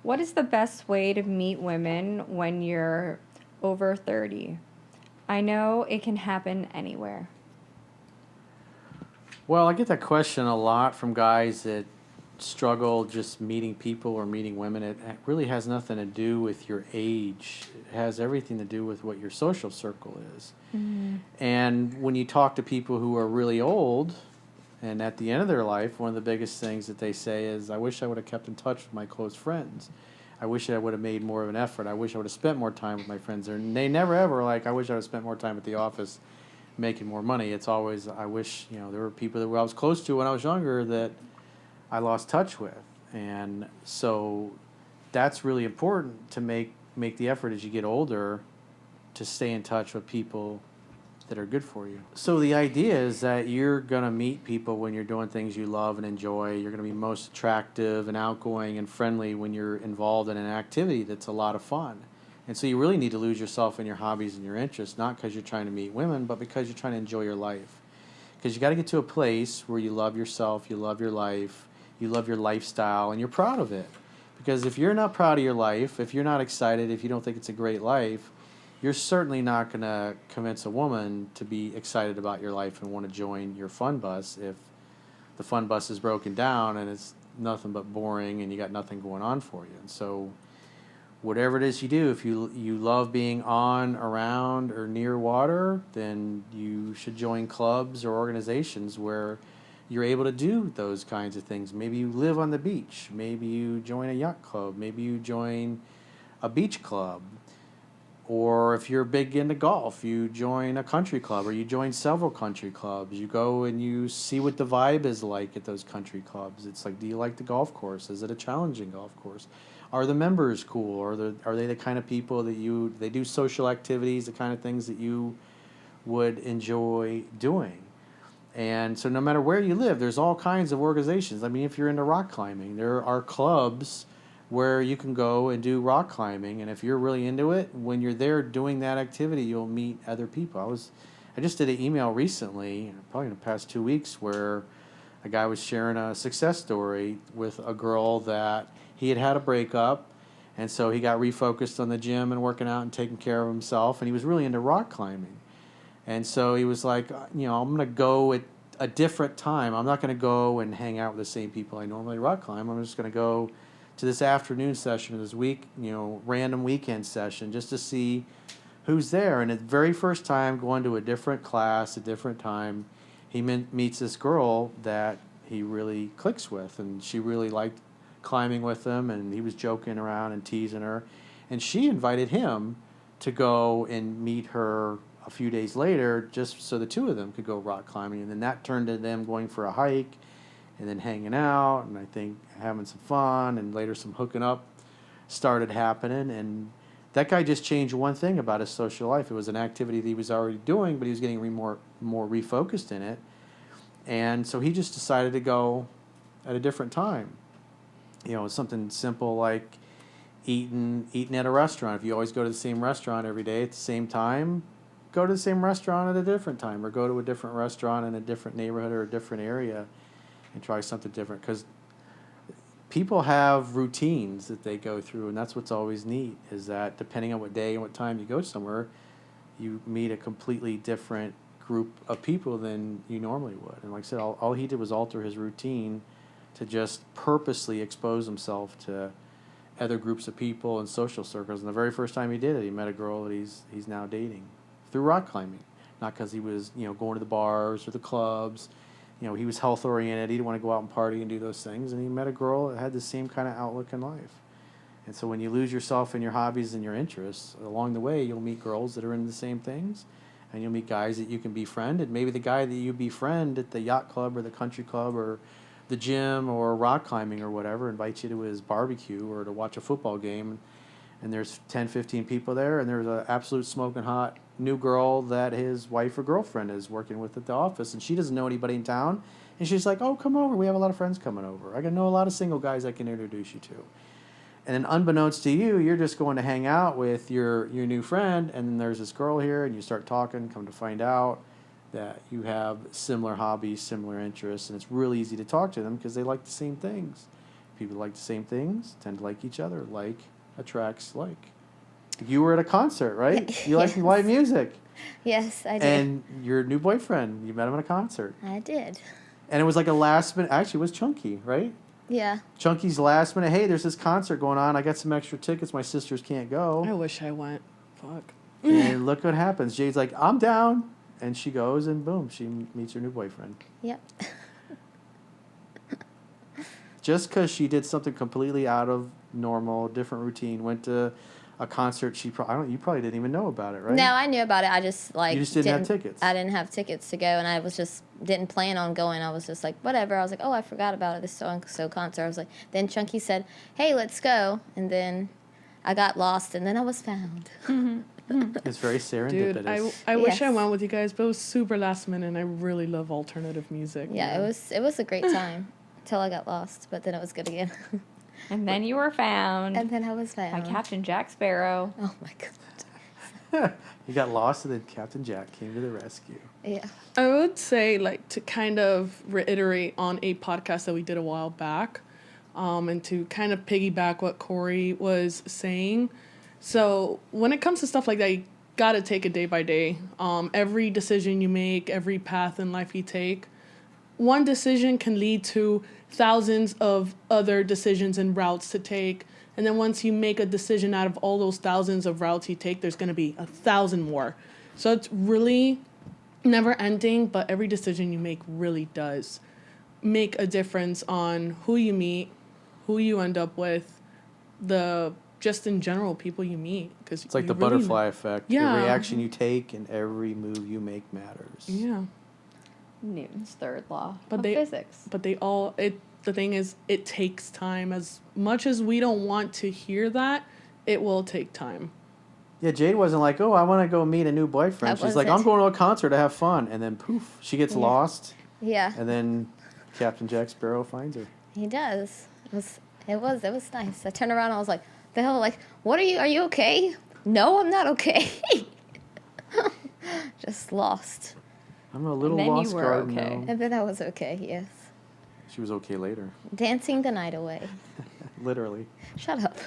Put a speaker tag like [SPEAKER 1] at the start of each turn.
[SPEAKER 1] What is the best way to meet women when you're over 30? I know it can happen anywhere.
[SPEAKER 2] Well, I get that question a lot from guys that struggle just meeting people or meeting women. It really has nothing to do with your age. It has everything to do with what your social circle is.
[SPEAKER 1] Mm.
[SPEAKER 2] And when you talk to people who are really old and at the end of their life, one of the biggest things that they say is, I wish I would have kept in touch with my close friends. I wish I would have made more of an effort. I wish I would have spent more time with my friends. And they never ever like, I wish I would have spent more time at the office making more money. It's always, I wish, there were people that I was close to when I was younger that I lost touch with. And so that's really important to make the effort as you get older to stay in touch with people that are good for you. So the idea is that you're going to meet people when you're doing things you love and enjoy. You're going to be most attractive and outgoing and friendly when you're involved in an activity that's a lot of fun. And so you really need to lose yourself in your hobbies and your interests, not because you're trying to meet women, but because you're trying to enjoy your life. Because you got to get to a place where you love yourself, you love your life, you love your lifestyle, and you're proud of it. Because if you're not proud of your life, if you're not excited, if you don't think it's a great life, you're certainly not going to convince a woman to be excited about your life and want to join your fun bus if the fun bus is broken down and it's nothing but boring and you got nothing going on for you. And so whatever it is you do, if you love being on, around, or near water, then you should join clubs or organizations where you're able to do those kinds of things. Maybe you live on the beach. Maybe you join a yacht club. Maybe you join a beach club. Or if you're big into golf, you join a country club or you join several country clubs. You go and you see what the vibe is like at those country clubs. It's like, do you like the golf course? Is it a challenging golf course? Are the members cool? Are they the kind of people that they do social activities, the kind of things that you would enjoy doing? And so no matter where you live, there's all kinds of organizations. I mean, if you're into rock climbing, there are clubs where you can go and do rock climbing, and if you're really into it, when you're there doing that activity, you'll meet other people. I just did an email recently, probably in the past 2 weeks, where a guy was sharing a success story with a girl that he had a breakup, and so he got refocused on the gym and working out and taking care of himself, and he was really into rock climbing. And so he was like, I'm going to go at a different time. I'm not going to go and hang out with the same people I normally rock climb. I'm just going to go to this afternoon session, this random weekend session, just to see who's there. And the very first time going to a different class, a different time, he meets this girl that he really clicks with, and she really liked climbing with him, and he was joking around and teasing her. And she invited him to go and meet her a few days later, just so the two of them could go rock climbing. And then that turned to them going for a hike and then hanging out, and I think having some fun, and later some hooking up started happening. And that guy just changed one thing about his social life. It was an activity that he was already doing, but he was getting more refocused in it. And so he just decided to go at a different time. Something simple like eating at a restaurant. If you always go to the same restaurant every day at the same time, go to the same restaurant at a different time, or go to a different restaurant in a different neighborhood or a different area and try something different. Because people have routines that they go through, and that's what's always neat, is that depending on what day and what time you go somewhere, you meet a completely different group of people than you normally would. And like I said, all he did was alter his routine to just purposely expose himself to other groups of people and social circles. And the very first time he did it, he met a girl that he's now dating through rock climbing. Not because he was going to the bars or the clubs. He was health oriented. He didn't want to go out and party and do those things. And he met a girl that had the same kind of outlook in life. And so when you lose yourself in your hobbies and your interests, along the way you'll meet girls that are into the same things, and you'll meet guys that you can befriend. And maybe the guy that you befriend at the yacht club or the country club or the gym or rock climbing or whatever invites you to his barbecue or to watch a football game, and there's 10, 15 people there, and there's an absolute smoking hot new girl that his wife or girlfriend is working with at the office, and she doesn't know anybody in town, and she's like, oh, come over, we have a lot of friends coming over. I know a lot of single guys I can introduce you to. And then unbeknownst to you, you're just going to hang out with your new friend, and then there's this girl here, and you start talking, come to find out that you have similar hobbies, similar interests, and it's really easy to talk to them because they like the same things People who like the same things tend to like each other. Like attracts like. You were at a concert, right? You like live music.
[SPEAKER 3] Yes, I did.
[SPEAKER 2] And your new boyfriend, you met him at a concert.
[SPEAKER 3] I did.
[SPEAKER 2] And it was like a last minute, actually it was Chunky, right?
[SPEAKER 3] Yeah.
[SPEAKER 2] Chunky's last minute, hey, there's this concert going on. I got some extra tickets. My sisters can't
[SPEAKER 4] I
[SPEAKER 2] go.
[SPEAKER 4] wish I went. Fuck.
[SPEAKER 2] And look what happens. Jade's like, I'm down. And she goes and boom, she meets her new boyfriend.
[SPEAKER 3] Yep.
[SPEAKER 2] Just because she did something completely out of normal, different routine, went to a concert you probably didn't even know about it, right?
[SPEAKER 3] No, I knew about it. I just
[SPEAKER 2] You just didn't have tickets.
[SPEAKER 3] I didn't have tickets to go, and I was just didn't plan on going. I was just like, whatever. I was like, oh, I forgot about it. This so concert. I was like, then Chunky said, hey, let's go, and then I got lost, and then I was found.
[SPEAKER 2] It's very serendipitous.
[SPEAKER 4] Dude, I wish I
[SPEAKER 3] Yes.
[SPEAKER 4] went with you guys, but it was super last minute, and I really love alternative music.
[SPEAKER 3] Yeah,
[SPEAKER 4] man.
[SPEAKER 3] it was a great time until I got lost, but then it was good again.
[SPEAKER 1] And then you were found
[SPEAKER 3] And then I was
[SPEAKER 1] by
[SPEAKER 3] found.
[SPEAKER 1] Captain Jack Sparrow.
[SPEAKER 3] Oh my god.
[SPEAKER 2] You got lost, and then Captain Jack came to the rescue.
[SPEAKER 3] Yeah.
[SPEAKER 4] I would say, like, to kind of reiterate on a podcast that we did a while back, and to kind of piggyback what Corey was saying. So when it comes to stuff like that, you got to take it day by day. Every decision you make, every path in life you take, one decision can lead to thousands of other decisions and routes to take. And then once you make a decision out of all those thousands of routes you take, there's going to be 1,000 more. So it's really never ending, but every decision you make really does make a difference on who you meet, who you end up with, just in general people you meet. Cause
[SPEAKER 2] It's like the
[SPEAKER 4] really
[SPEAKER 2] butterfly effect.
[SPEAKER 4] Yeah.
[SPEAKER 2] Every action you take and every move you make matters.
[SPEAKER 4] Yeah.
[SPEAKER 1] Newton's third law
[SPEAKER 4] But
[SPEAKER 1] of
[SPEAKER 4] they-
[SPEAKER 1] physics.
[SPEAKER 4] But the thing is, it takes time. As much as we don't want to hear that, it will take time.
[SPEAKER 2] Yeah, Jade wasn't like, oh, I want to go meet a new boyfriend.
[SPEAKER 3] That
[SPEAKER 2] She's like,
[SPEAKER 3] wasn't.
[SPEAKER 2] I'm going to a concert to have fun. And then poof, she gets
[SPEAKER 3] Yeah.
[SPEAKER 2] lost.
[SPEAKER 3] Yeah.
[SPEAKER 2] And then Captain Jack Sparrow finds her.
[SPEAKER 3] He does. It was nice. I turned around and I was like, the hell, like, are you okay? No, I'm not okay. Just lost.
[SPEAKER 2] I'm a little
[SPEAKER 1] then you
[SPEAKER 2] lost
[SPEAKER 1] were
[SPEAKER 2] garden
[SPEAKER 1] okay.
[SPEAKER 2] now.
[SPEAKER 3] And then I was okay, yes.
[SPEAKER 2] She was okay later.
[SPEAKER 3] Dancing the night away.
[SPEAKER 2] Literally.
[SPEAKER 3] Shut up.